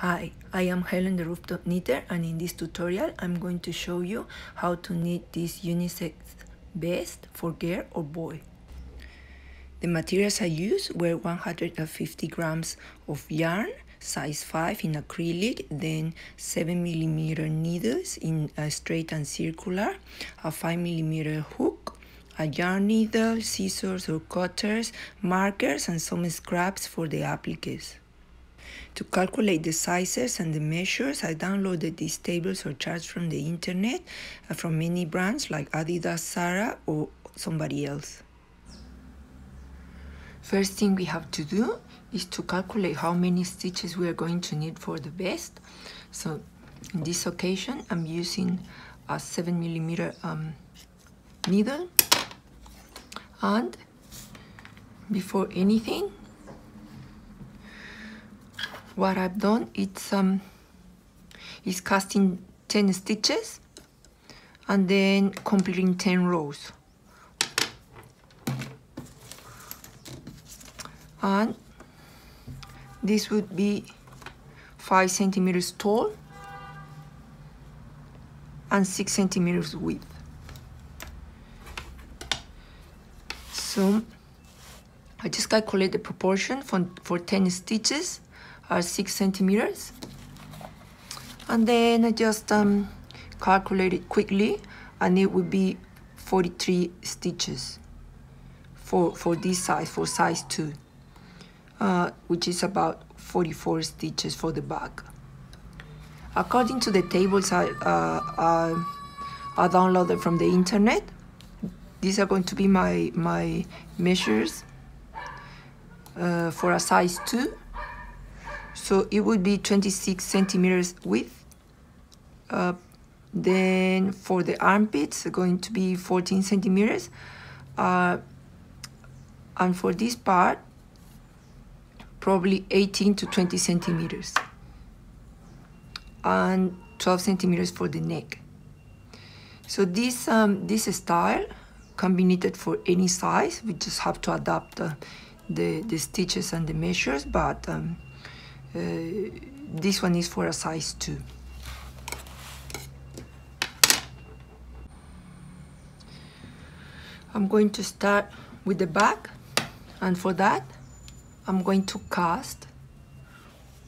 Hi, I am Helen the Rooftop Knitter, and in this tutorial I'm going to show you how to knit this unisex vest for girl or boy. The materials I used were 150 grams of yarn, size 5 in acrylic, then 7mm needles in a straight and circular, a 5mm hook, a yarn needle, scissors or cutters, markers, and some scraps for the appliques. To calculate the sizes and the measures, I downloaded these tables or charts from the internet, from many brands like Adidas, Zara, or somebody else. First thing we have to do is to calculate how many stitches we are going to need for the vest. So in this occasion, I'm using a 7mm needle, and before anything, what I've done is casting 10 stitches and then completing 10 rows. And this would be 5 centimeters tall and 6 centimeters width. So I just calculate the proportion for 10 stitches are 6 centimeters, and then I just calculate it quickly, and it would be 43 stitches for this size, for size 2, which is about 44 stitches for the back. According to the tables I downloaded from the internet, these are going to be my measures for a size 2. So it would be 26 centimeters width. Then for the armpits, going to be 14 centimeters. And for this part, probably 18 to 20 centimeters. And 12 centimeters for the neck. So this style can be knitted for any size. We just have to adapt the stitches and the measures, but this one is for a size 2. I'm going to start with the back, and for that I'm going to cast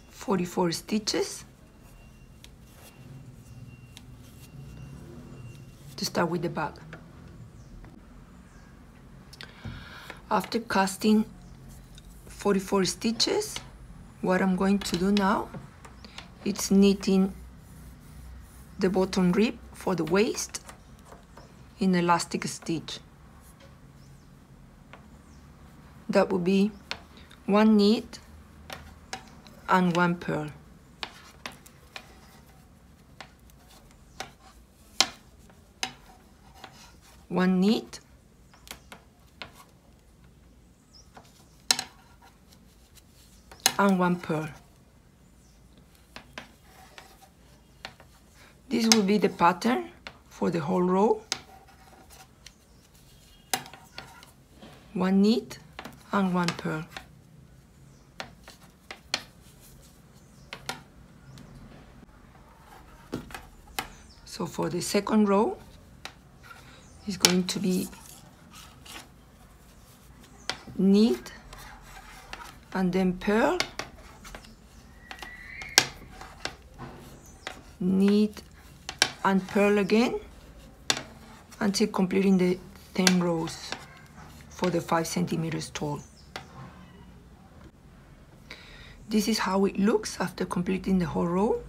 44 stitches to start with the back. After casting 44 stitches, what I'm going to do now is knitting the bottom rib for the waist in elastic stitch. That would be 1 knead and 1 purl. One knead and 1 purl. This will be the pattern for the whole row. 1 knead and 1 purl. So for the second row, it's going to be knead and then purl, knead and purl again until completing the 10 rows for the 5 centimeters tall. This is how it looks after completing the whole row.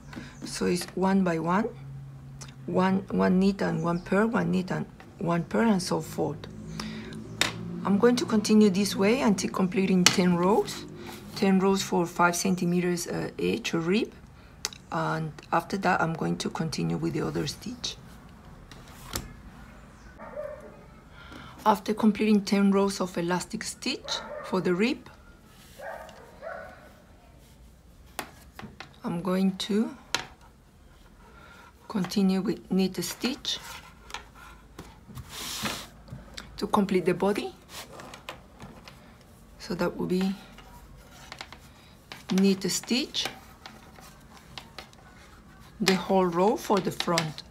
So it's 1 by 1, one knit and 1 purl, 1 knit and 1 purl, and so forth. I'm going to continue this way until completing 10 rows. 10 rows for 5 centimeters each or rib, and after that I'm going to continue with the other stitch. After completing 10 rows of elastic stitch for the rib, I'm going to continue with knit stitch to complete the body. So that will be knit a stitch the whole row for the front.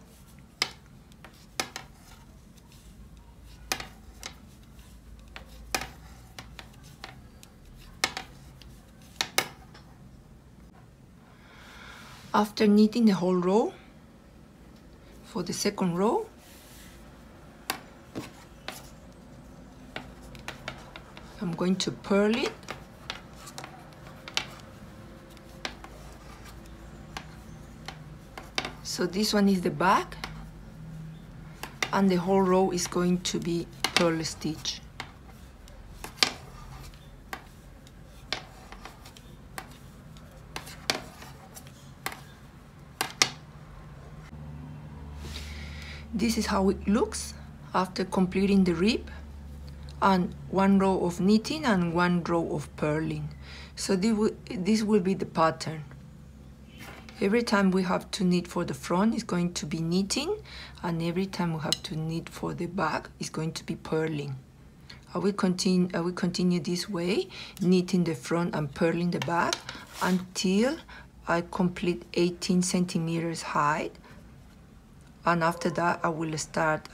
After knitting the whole row, for the second row, I'm going to purl it. So this one is the back, and the whole row is going to be purl stitch. This is how it looks after completing the rib and one row of knitting and one row of purling. So this will be the pattern. Every time we have to knit for the front, it's going to be knitting, and every time we have to knit for the back, it's going to be purling. I will continue this way, knitting the front and purling the back until I complete 18 centimeters height. And after that, I will start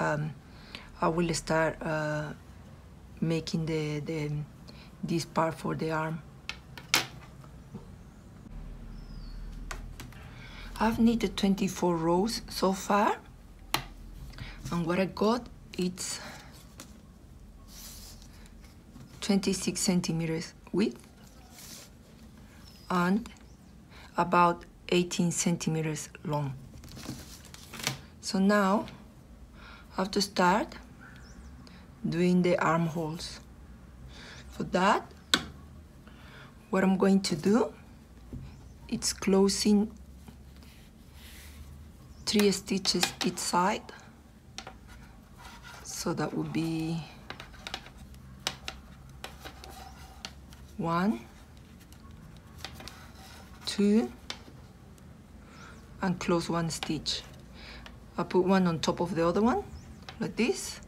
making this part for the arm. I've knitted 24 rows so far, and what I got, it's 26 centimeters width and about 18 centimeters long. So now I have to start doing the armholes. For that, what I'm going to do, it's closing 3 stitches each side. So that would be 1, 2, and close 1 stitch. I put one on top of the other one, like this.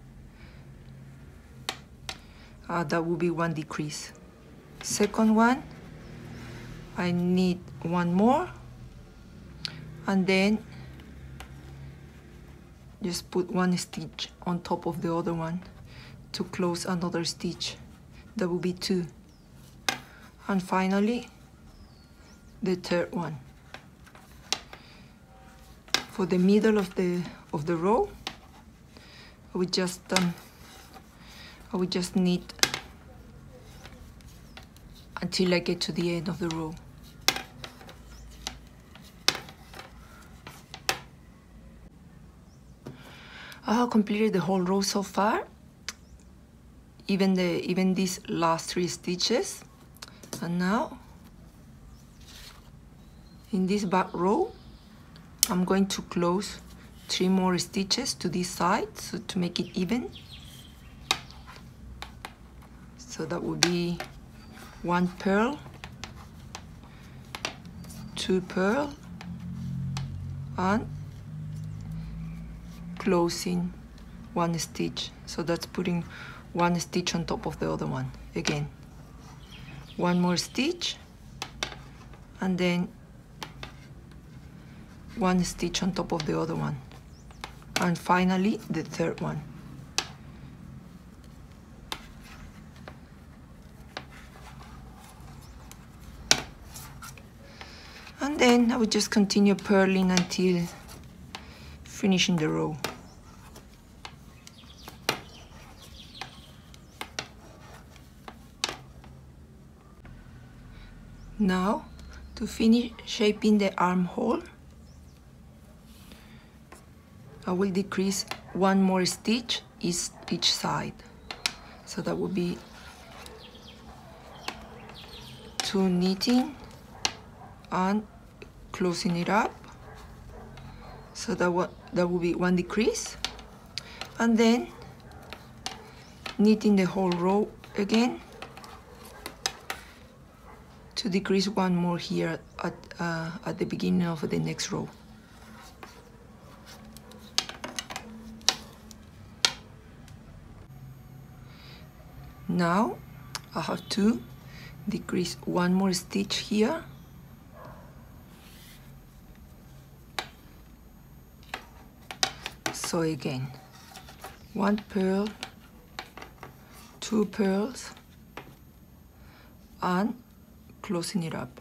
That will be 1 decrease. Second one, I knit 1 more, and then just put 1 stitch on top of the other one to close another stitch. That will be 2. And finally, the third one. For the middle of the row, I would just knit until I get to the end of the row. I have completed the whole row so far, even these last 3 stitches, and now in this back row I'm going to close 3 more stitches to this side, so to make it even. So that would be 1 purl, 2 purl, and closing 1 stitch. So that's putting 1 stitch on top of the other one. Again, 1 more stitch, and then 1 stitch on top of the other one, and finally the third one. And then I will just continue purling until finishing the row. Now, to finish shaping the armhole, I will decrease 1 more stitch each side. So that would be 2 knitting and closing it up. So that will be 1 decrease, and then knitting the whole row again to decrease 1 more here at the beginning of the next row. Now I have to decrease 1 more stitch here So again, 1 purl, 2 purls, and closing it up.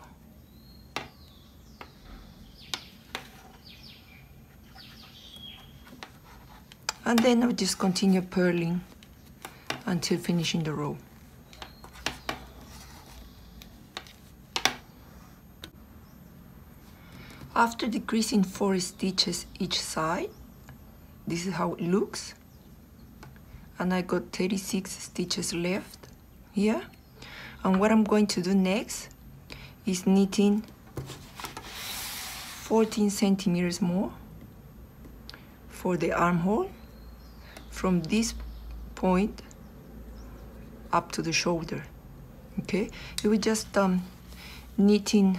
And then I'll just continue purling until finishing the row. After decreasing 4 stitches each side, this is how it looks. And I got 36 stitches left here. And what I'm going to do next is knitting 14 centimeters more for the armhole from this point up to the shoulder. Okay, you will just knitting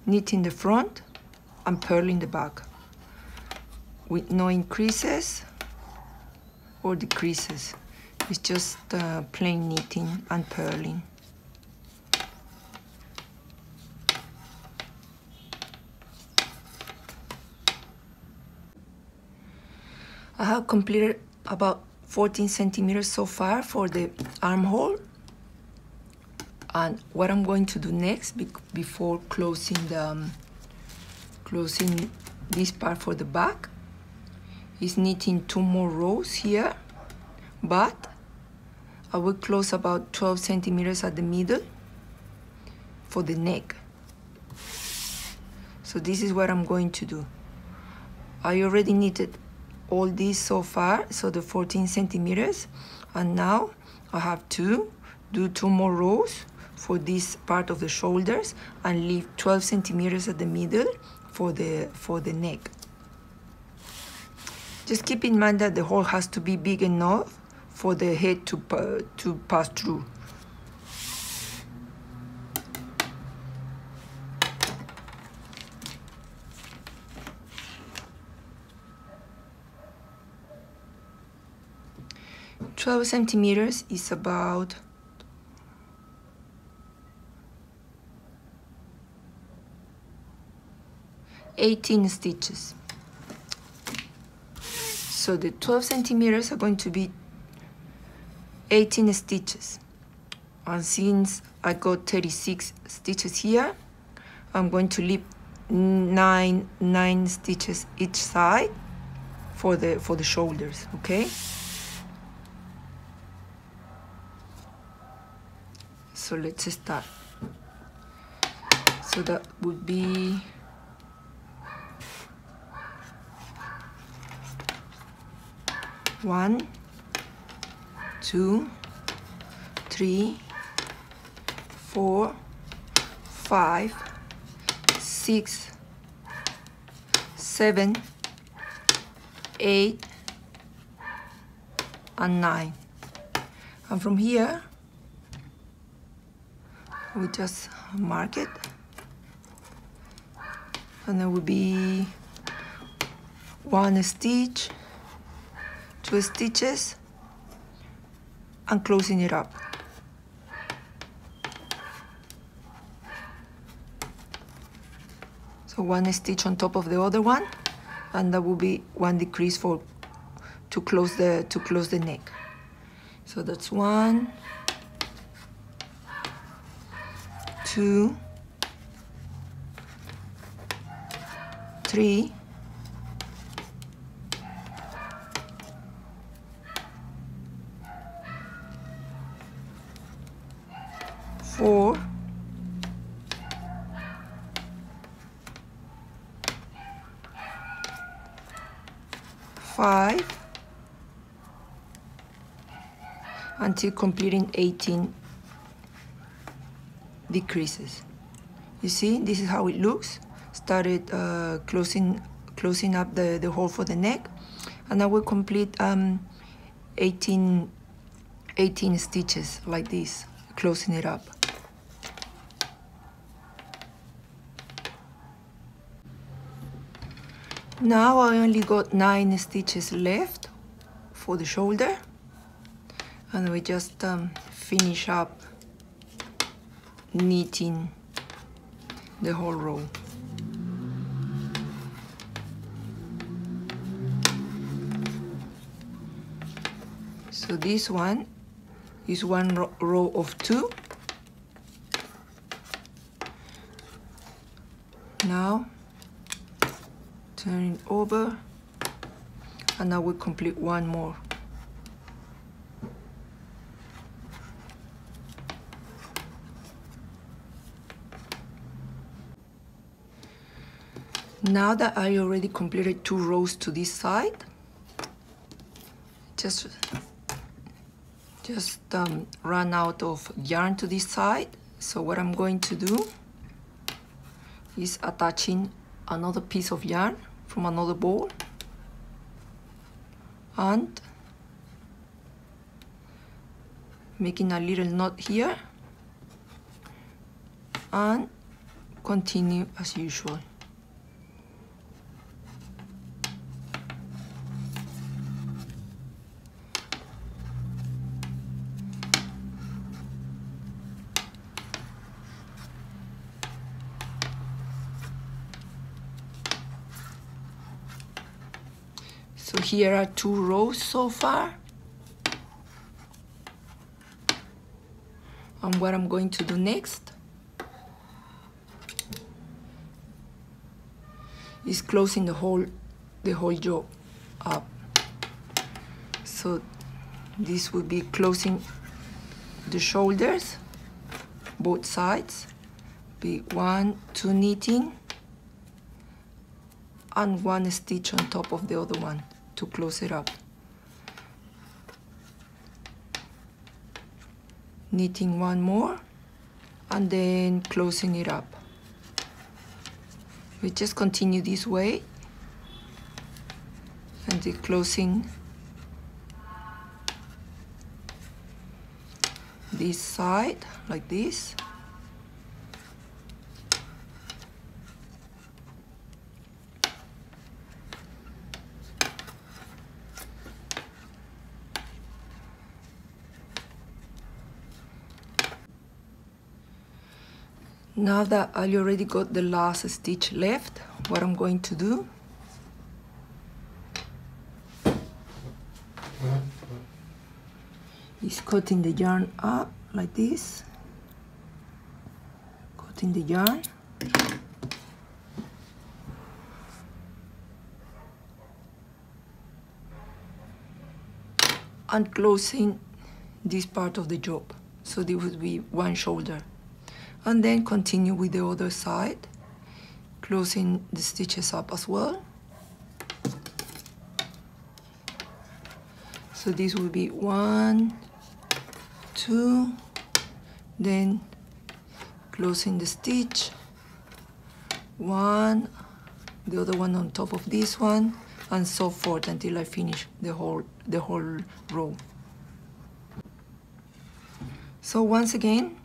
the front and purling the back with no increases or decreases. It's just plain knitting and purling. I have completed about 14 centimeters so far for the armhole. And what I'm going to do next, before closing this part for the back, is knitting 2 more rows here, but I will close about 12 centimeters at the middle for the neck. So this is what I'm going to do. I already knitted all these so far, so the 14 centimeters, and now I have to do 2 more rows for this part of the shoulders and leave 12 centimeters at the middle for the neck. Just keep in mind that the hole has to be big enough for the head to pass through. "12 centimeters is about 18 stitches. So the 12 centimeters are going to be 18 stitches. And since I got 36 stitches here, I'm going to leave 9 stitches each side for the shoulders, okay? So let's start. So that would be 1, 2, 3, 4, 5, 6, 7, 8, and 9. And from here, we just mark it, and there will be 1 stitch, 2 stitches, and closing it up. So 1 stitch on top of the other one, and that will be 1 decrease to close the neck. So that's 1, 2, 3, 4, 5, until completing 18 decreases. You see, this is how it looks. Started closing up the hole for the neck, and I will complete 18 stitches like this, closing it up. Now I only got 9 stitches left for the shoulder, and we just finish up knitting the whole row. So this one is one row of 2. Now turn it over, and now we complete one more. Now that I already completed 2 rows to this side, just run out of yarn to this side. So what I'm going to do is attaching another piece of yarn from another ball and making a little knot here and continue as usual. So here are 2 rows so far. And what I'm going to do next is closing the whole job up. So this will be closing the shoulders, both sides, be 1, 2 knitting, and 1 stitch on top of the other one to close it up. Knitting 1 more and then closing it up. We just continue this way and then closing this side like this. Now that I already got the last stitch left, what I'm going to do is cutting the yarn up like this, cutting the yarn, and closing this part of the job. So this would be 1 shoulder. And then continue with the other side, closing the stitches up as well. So this will be 1, 2, then closing the stitch, 1, the other one on top of this one, and so forth until I finish the whole row. So once again,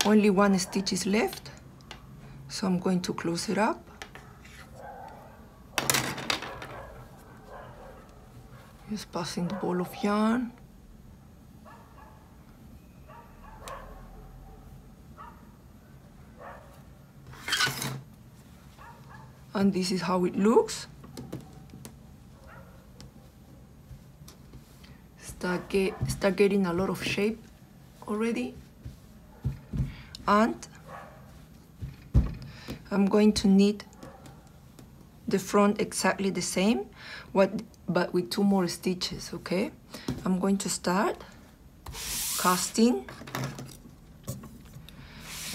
only 1 stitch is left, so I'm going to close it up. Just passing the ball of yarn. And this is how it looks. Start getting a lot of shape already. And I'm going to knit the front exactly the same, but with 2 more stitches, okay? I'm going to start casting,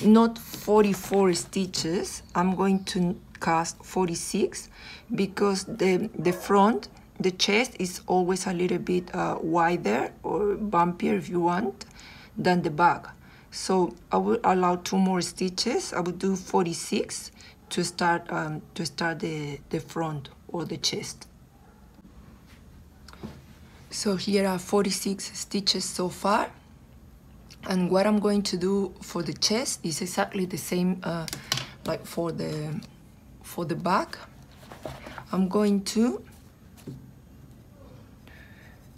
not 44 stitches, I'm going to cast 46 because the front, the chest is always a little bit wider or bumpier if you want than the back. So I will allow 2 more stitches. I will do 46 to start the front or the chest. So here are 46 stitches so far, and what I'm going to do for the chest is exactly the same like for the back. I'm going to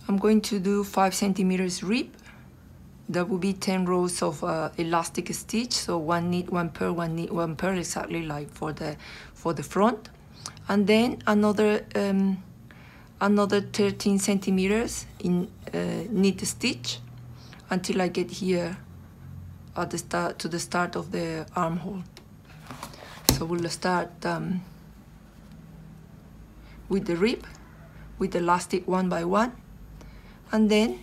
do 5 centimeters rib. That will be 10 rows of elastic stitch, so 1 knit, 1 purl, 1 knit, 1 purl, exactly like for the front, and then another another 13 centimeters in knit stitch until I get here at the start of the armhole. So we'll start with the rib, with the elastic one by one, and then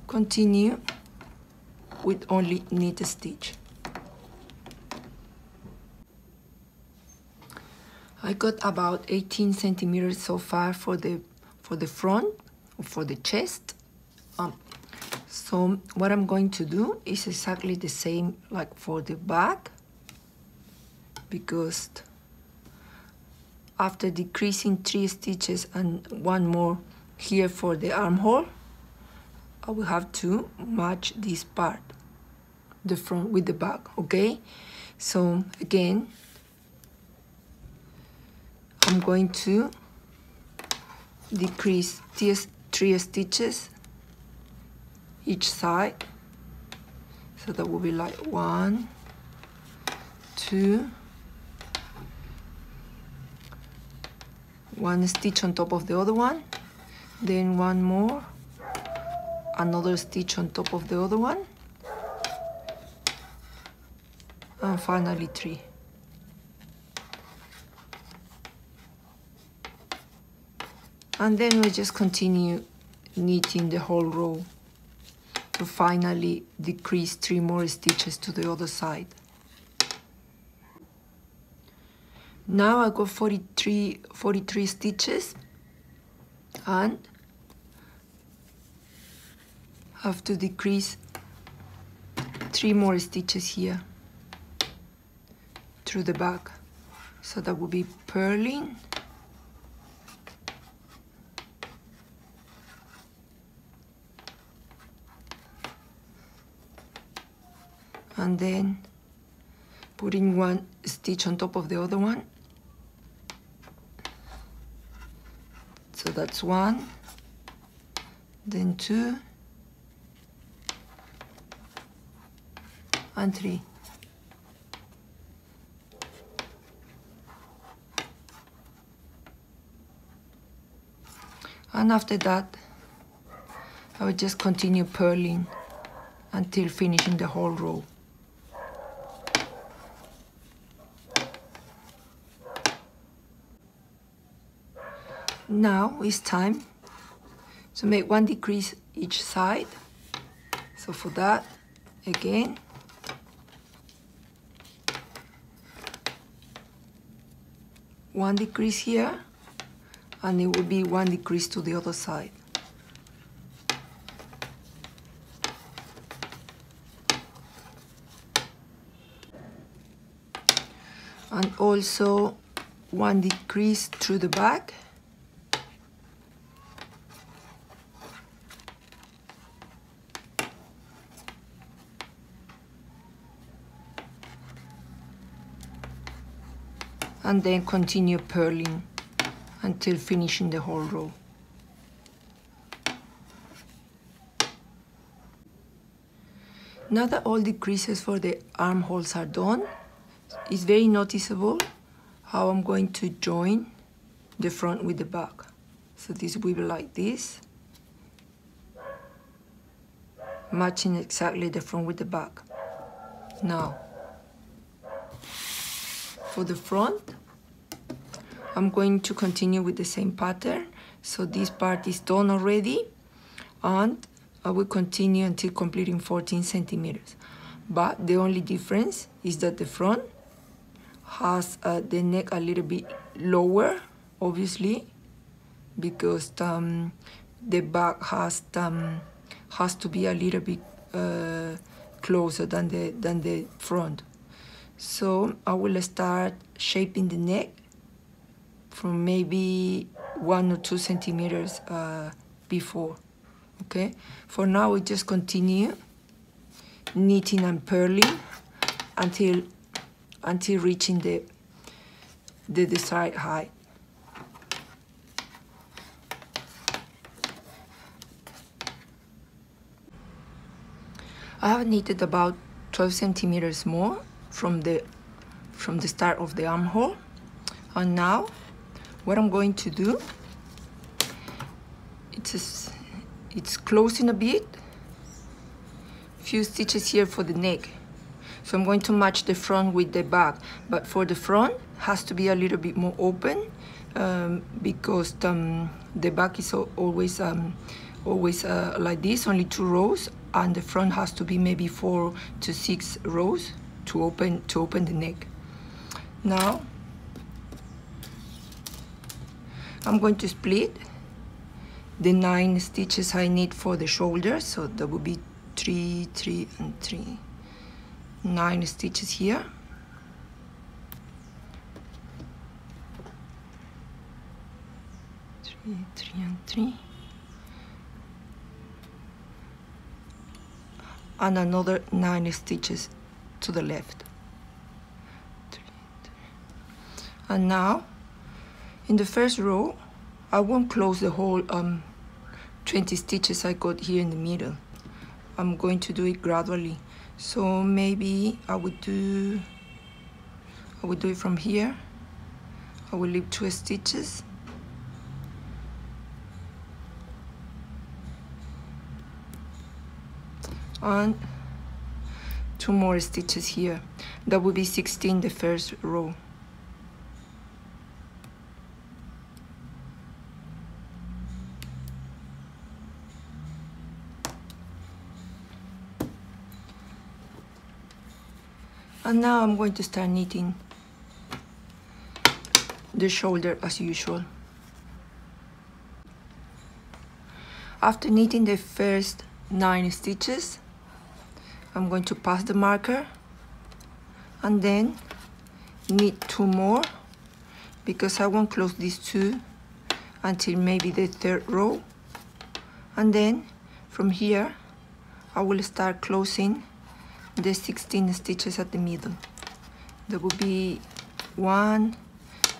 continue with only knit stitch. I got about 18 centimeters so far for the front, or for the chest. So what I'm going to do is exactly the same like for the back, because after decreasing 3 stitches and 1 more here for the armhole, I will have to match this part, the front with the back, okay? So again, I'm going to decrease 3 stitches each side, so that will be like 1, 2, 1 stitch on top of the other one, then 1 more, another stitch on top of the other one, and finally 3. And then we just continue knitting the whole row to finally decrease 3 more stitches to the other side. Now I got 43 stitches and have to decrease 3 more stitches here through the back. So that will be purling, and then putting 1 stitch on top of the other one. So that's 1, then 2, and 3. And after that, I will just continue purling until finishing the whole row. Now it's time to make 1 decrease each side. So for that, again, one decrease here, and it will be 1 decrease to the other side. And also 1 decrease through the back. And then continue purling until finishing the whole row. Now that all the creases for the armholes are done, it's very noticeable how I'm going to join the front with the back. So this will be like this, matching exactly the front with the back. Now, for the front, I'm going to continue with the same pattern. So this part is done already, and I will continue until completing 14 centimeters. But the only difference is that the front has the neck a little bit lower, obviously, because the back has to be a little bit closer than the front. So I will start shaping the neck from maybe 1 or 2 centimeters before. Okay. For now, we just continue knitting and purling until reaching the desired height. I have knitted about 12 centimeters more from the start of the armhole, and now what I'm going to do it's closing a bit. Few stitches here for the neck. So I'm going to match the front with the back, but for the front has to be a little bit more open because the back is always like this, only 2 rows, and the front has to be maybe 4 to 6 rows to open the neck. Now I'm going to split the 9 stitches I need for the shoulder, so that would be 3, 3, and 3. 9 stitches here. Three and 3. And another 9 stitches to the left. 3, 3. And now, in the first row, I won't close the whole 20 stitches I got here in the middle. I'm going to do it gradually. So maybe I would do it from here. I will leave 2 stitches. And 2 more stitches here. That would be 16 the first row. And now I'm going to start knitting the shoulder as usual. After knitting the first 9 stitches, I'm going to pass the marker and then knit 2 more, because I won't close these 2 until maybe the 3rd row. And then from here I will start closing the 16 stitches at the middle. There will be 1,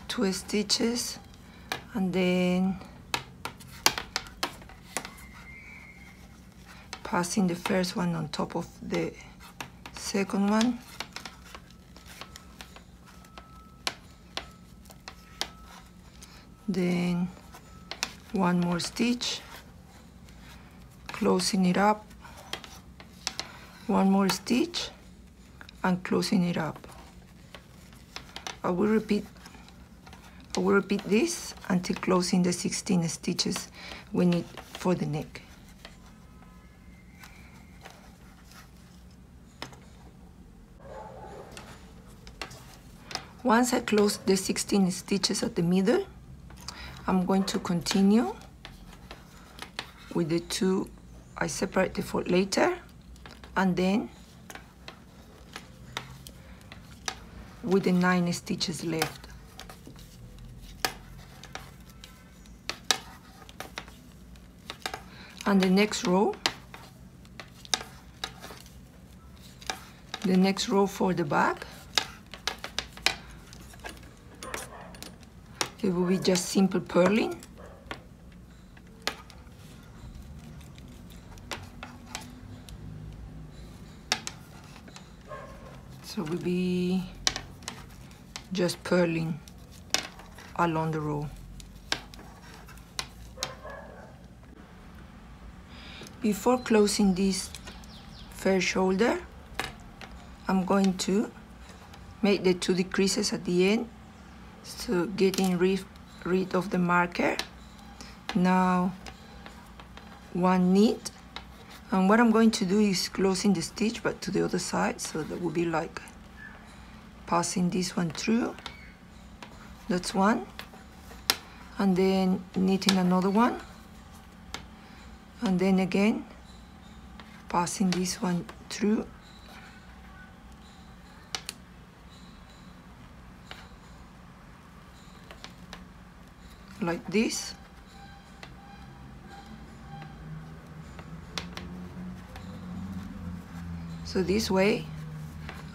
2 stitches, and then passing the first one on top of the second one. Then 1 more stitch, closing it up, 1 more stitch, and closing it up. I will repeat this until closing the 16 stitches we need for the neck. Once I close the 16 stitches at the middle, I'm going to continue with the 2 I separated for later, and then with the 9 stitches left. And the next row for the back, it will be just simple purling. So we'll be just purling along the row. Before closing this first shoulder, I'm going to make the 2 decreases at the end, so getting rid of the marker. Now 1 knit, and what I'm going to do is closing the stitch but to the other side, so that will be like passing this one through. That's 1, and then knitting another one, and then again passing this one through. Like this. So this way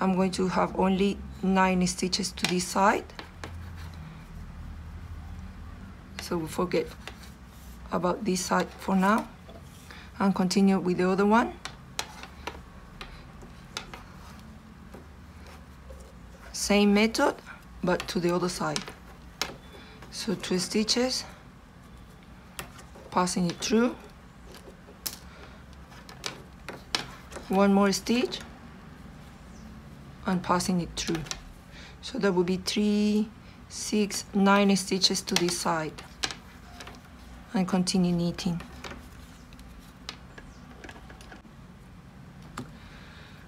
I'm going to have only 9 stitches to this side, so we'll forget about this side for now and continue with the other one. Same method but to the other side. So 2 stitches, passing it through, one more stitch, and passing it through. So that would be 3, 6, 9 stitches to this side, and continue knitting.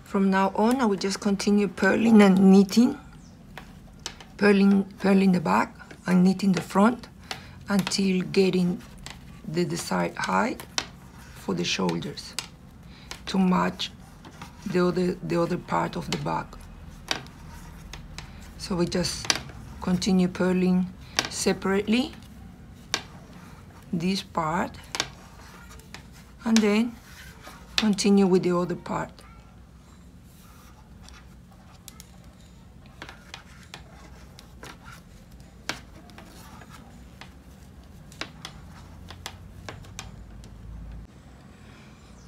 From now on, I will just continue purling and knitting, purling the back and knitting the front until getting the desired height for the shoulders to match the other part of the back. So we just continue purling separately this part and then continue with the other part.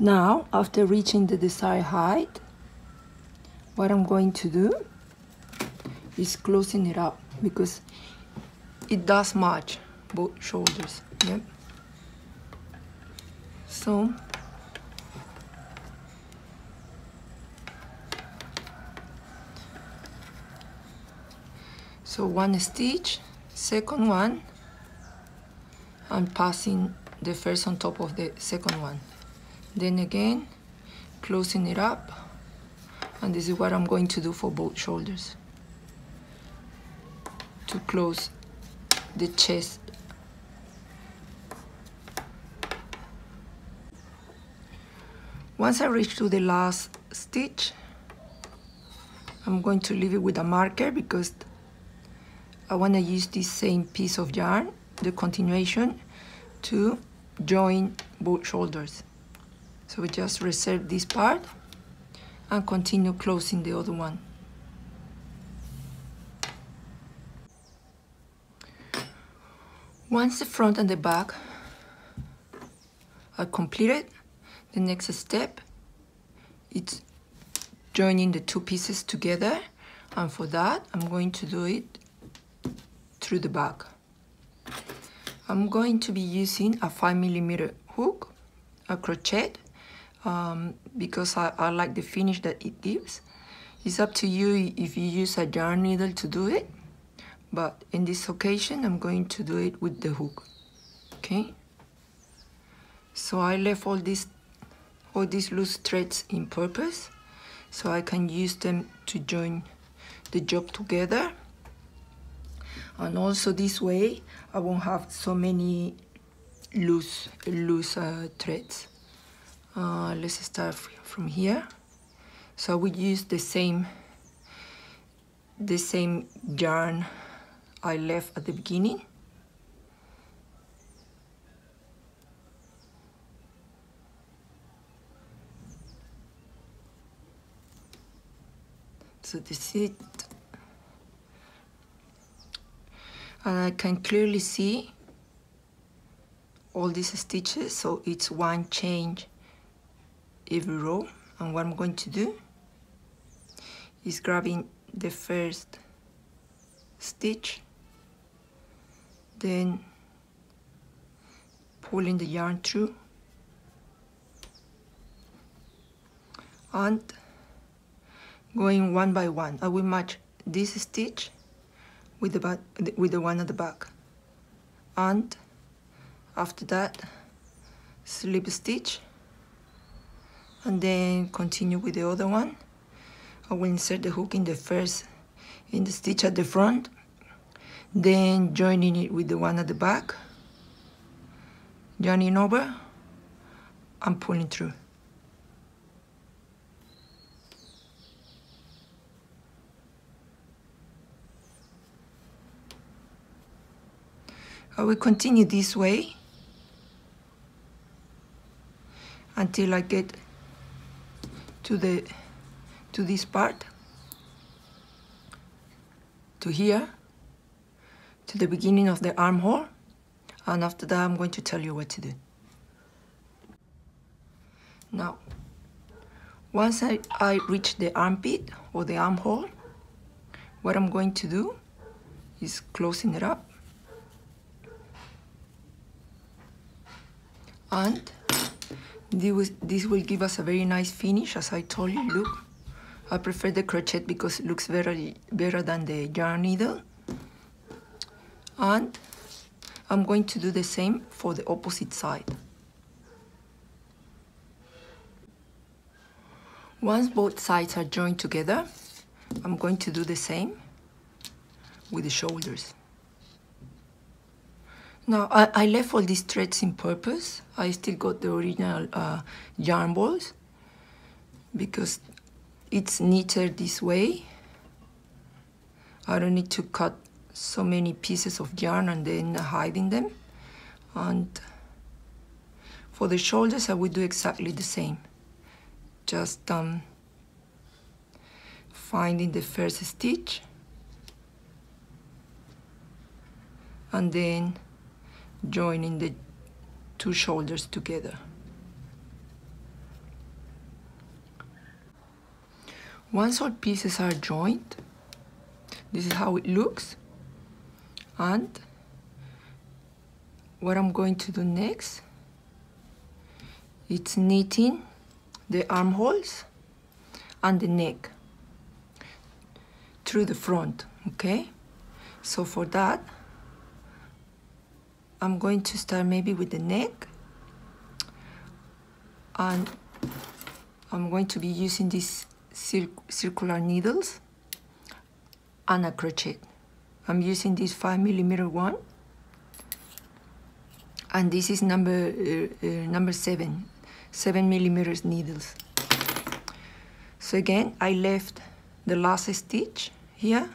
Now, after reaching the desired height, what I'm going to do is closing it up because it does match both shoulders. Yep. So one stitch, second one, and passing the first on top of the second one. Then again, closing it up, and this is what I'm going to do for both shoulders to close the chest. Once I reach to the last stitch, I'm going to leave it with a marker because I want to use this same piece of yarn, the continuation, to join both shoulders. So we just reserve this part and continue closing the other one. Once the front and the back are completed, the next step is joining the two pieces together, and for that I'm going to do it through the back. I'm going to be using a 5mm hook, a crochet, because I like the finish that it gives. It's up to you if you use a yarn needle to do it, but in this occasion I'm going to do it with the hook. Okay, so I left all these loose threads in purpose so I can use them to join the job together, and also this way I won't have so many loose threads. Let's start from here. So we use the same yarn I left at the beginning. So this is it. And I can clearly see all these stitches, so it's one chain every row. And what I'm going to do is grabbing the first stitch, then pulling the yarn through and going one by one. I will match this stitch with the one at the back, and after that slip stitch, and then continue with the other one. I will insert the hook in the stitch at the front, then joining it with the one at the back, yarning over and pulling through. I will continue this way until I get to this part, to here, to the beginning of the armhole, and after that I'm going to tell you what to do. Now, once I reach the armpit or the armhole, what I'm going to do is closing it up. And this will give us a very nice finish. As I told you, look, I prefer the crochet because it looks better than the yarn needle. And I'm going to do the same for the opposite side. Once both sides are joined together, I'm going to do the same with the shoulders. Now, I left all these threads in purpose. I still got the original yarn balls because it's neater this way. I don't need to cut so many pieces of yarn and then hiding them. And for the shoulders, I would do exactly the same. Just finding the first stitch and then joining the two shoulders together. Once all pieces are joined, this is how it looks. And what I'm going to do next, it's knitting the armholes and the neck through the front, okay? So for that, I'm going to start maybe with the neck, and I'm going to be using these circular needles and a crochet. I'm using this 5mm one, and this is number 7mm needles. So again, I left the last stitch here.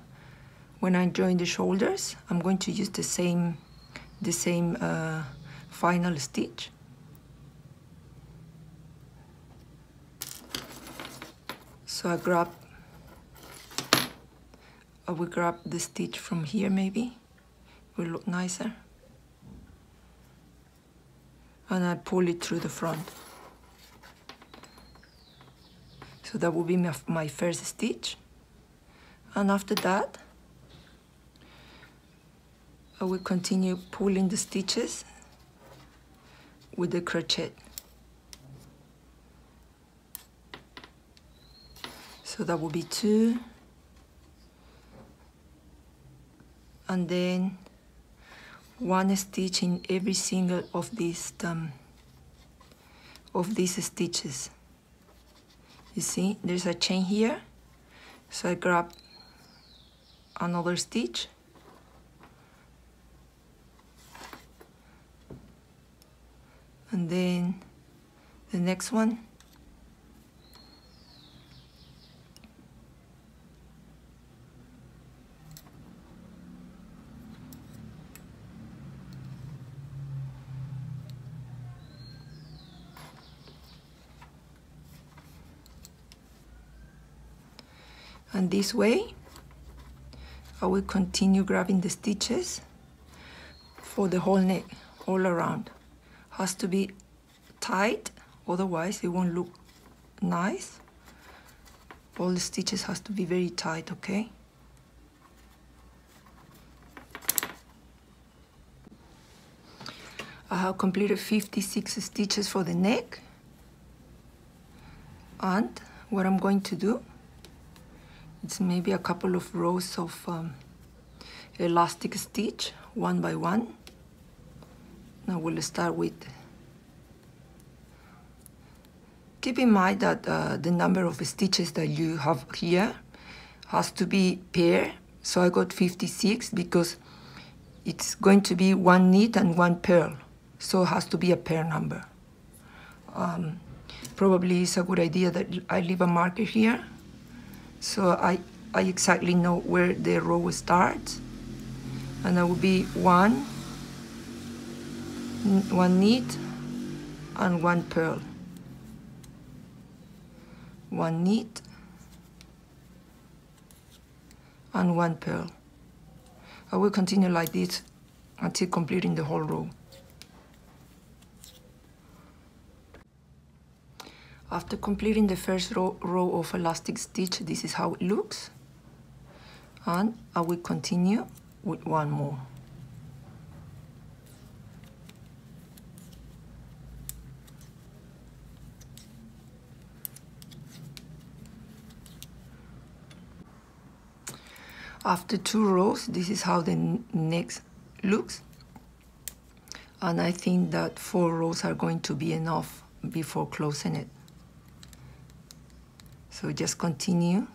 When I join the shoulders, I'm going to use the same final stitch. So I will grab the stitch from here, maybe will look nicer, and I pull it through the front. So that will be my first stitch, and after that I will continue pulling the stitches with the crochet. So that will be 2, and then 1 stitch in every single of these stitches. You see, there's a chain here, so I grab another stitch, and then the next one, and this way I will continue grabbing the stitches for the whole neck, all around. Has to be tight, otherwise it won't look nice. All the stitches has to be very tight, okay? I have completed 56 stitches for the neck, and what I'm going to do, it's maybe a couple of rows of elastic stitch, one by one. Now we'll start with, keep in mind that the number of stitches that you have here has to be pair. So I got 56 because it's going to be 1 knit and 1 purl. So it has to be a pair number. Probably it's a good idea that I leave a marker here, so I exactly know where the row starts. And that will be 1 knit and 1 purl. 1 knit and 1 purl. I will continue like this until completing the whole row. After completing the first row of elastic stitch, this is how it looks, and I will continue with 1 more. After 2 rows, this is how the neck looks. And I think that 4 rows are going to be enough before closing it. So just continue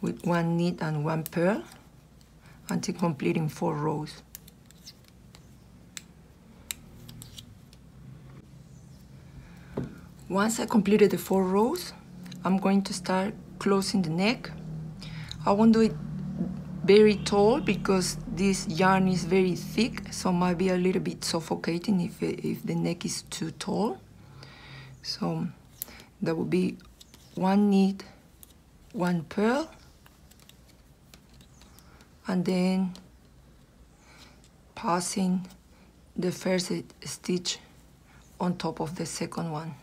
with 1 knead and 1 purl until completing 4 rows. Once I completed the 4 rows, I'm going to start closing the neck. I won't do it very tall because this yarn is very thick, so it might be a little bit suffocating if the neck is too tall. So that would be 1 knead, 1 purl, and then passing the first stitch on top of the second one.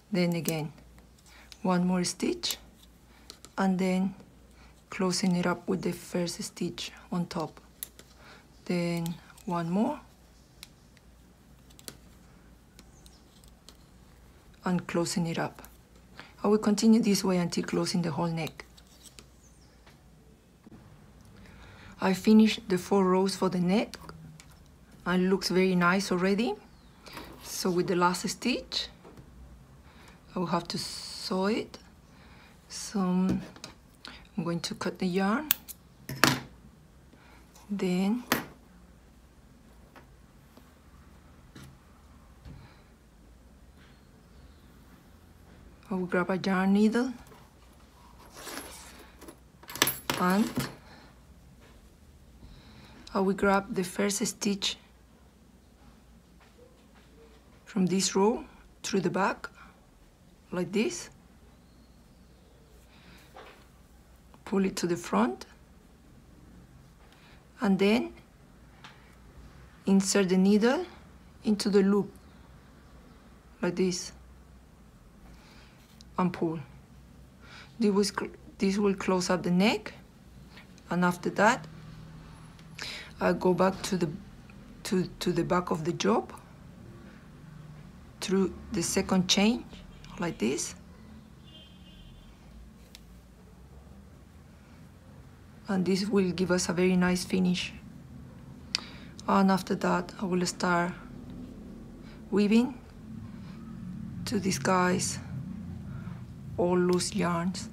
Then again 1 more stitch, and then closing it up with the first stitch on top. Then 1 more, and closing it up. I will continue this way until closing the whole neck. I finished the 4 rows for the neck and it looks very nice already. So with the last stitch, I will have to sew it. So I'm going to cut the yarn, then I will grab a yarn needle and I will grab the first stitch from this row through the back like this, pull it to the front, and then insert the needle into the loop like this and pull. This will close up the neck, and after that I go back to the back of the job through the second chain like this, and this will give us a very nice finish. And after that I will start weaving to disguise all loose yarns.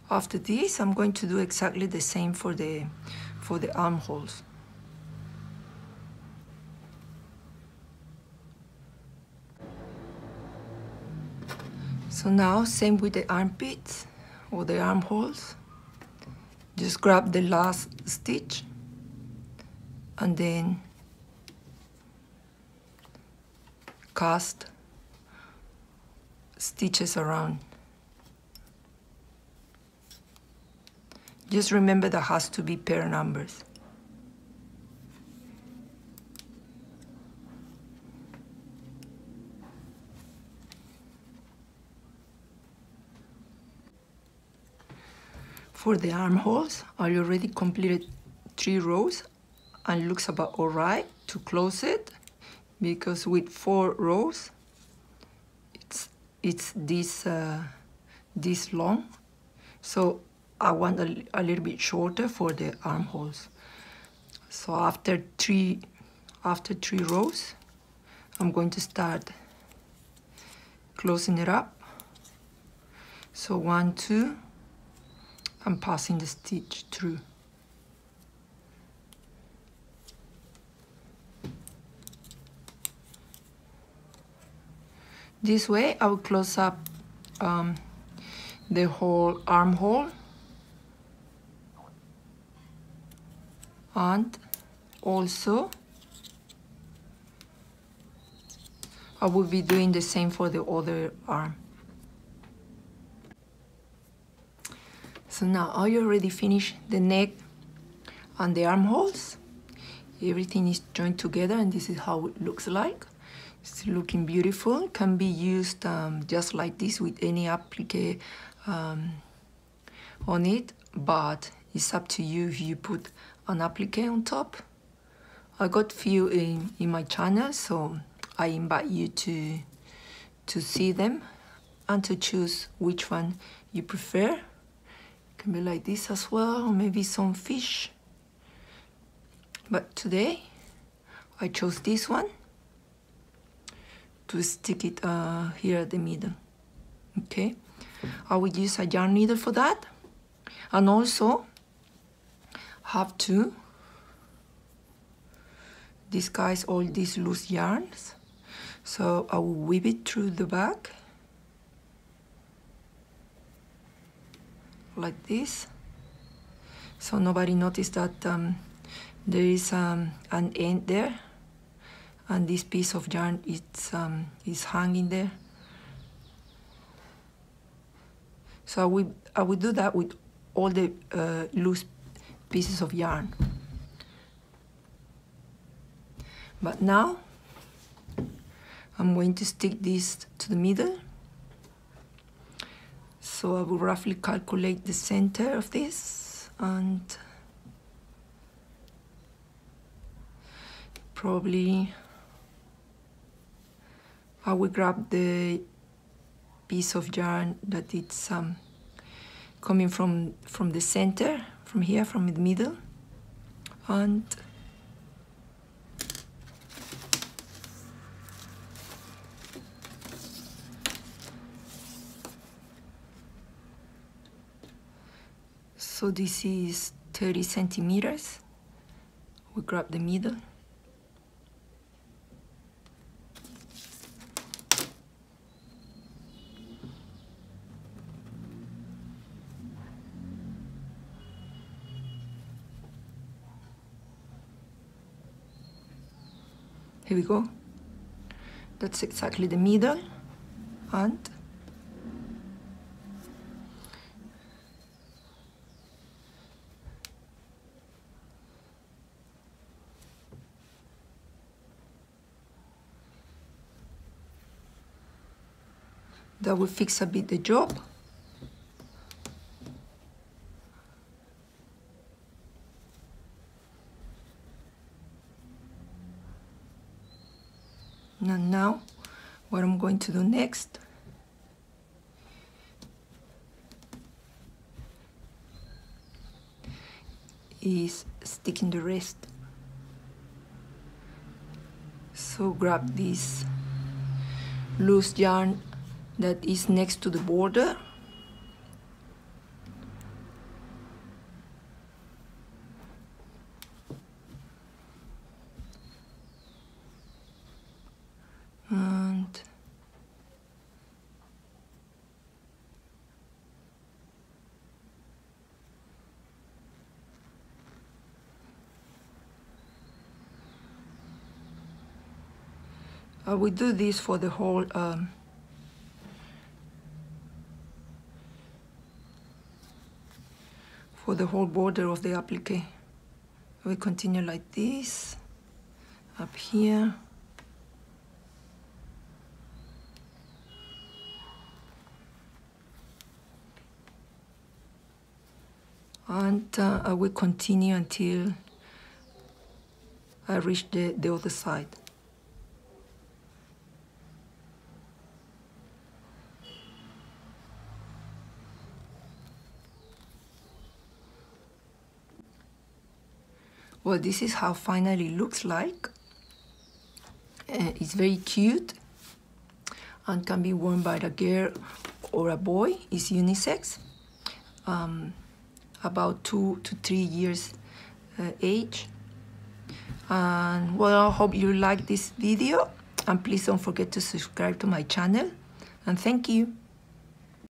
After this, I'm going to do exactly the same for the armholes. So now, same with the armpits or the armholes. Just grab the last stitch and then cast stitches around. Just remember that has to be pair numbers. For the armholes, I already completed 3 rows and it looks about alright to close it, because with 4 rows it's this long, so I want a little bit shorter for the armholes. So after three rows, I'm going to start closing it up. So 1, 2, I'm passing the stitch through. This way I will close up the whole armhole, and also I will be doing the same for the other arm. So now I already finished the neck and the armholes. Everything is joined together and this is how it looks like. It's looking beautiful. Can be used just like this with any applique on it, but it's up to you if you put an applique on top. I got few in my channel, so I invite you to see them and to choose which one you prefer. It can be like this as well, or maybe some fish. But today I chose this one to stick it here at the middle. Okay, I will use a yarn needle for that, and also have to disguise all these loose yarns. So I will weave it through the back like this, so nobody noticed that there is an end there, and this piece of yarn is hanging there. So I will do that with all the loose pieces of yarn. But now I'm going to stick this to the middle. So I will roughly calculate the center of this, and probably I will grab the piece of yarn that it's coming from the center, from here, from the middle, and so this is 30 centimeters. We grab the middle. Here we go. That's exactly the middle, and that will fix a bit the job. And now, what I'm going to do next is sticking the rest. So grab this loose yarn that is next to the border, and I will do this for the whole border of the applique. We continue like this, up here, and I will continue until I reach the other side. Well, this is how finally looks like. It's very cute and can be worn by a girl or a boy. It's unisex, about 2 to 3 years age. And well, I hope you like this video, and please don't forget to subscribe to my channel, and thank you.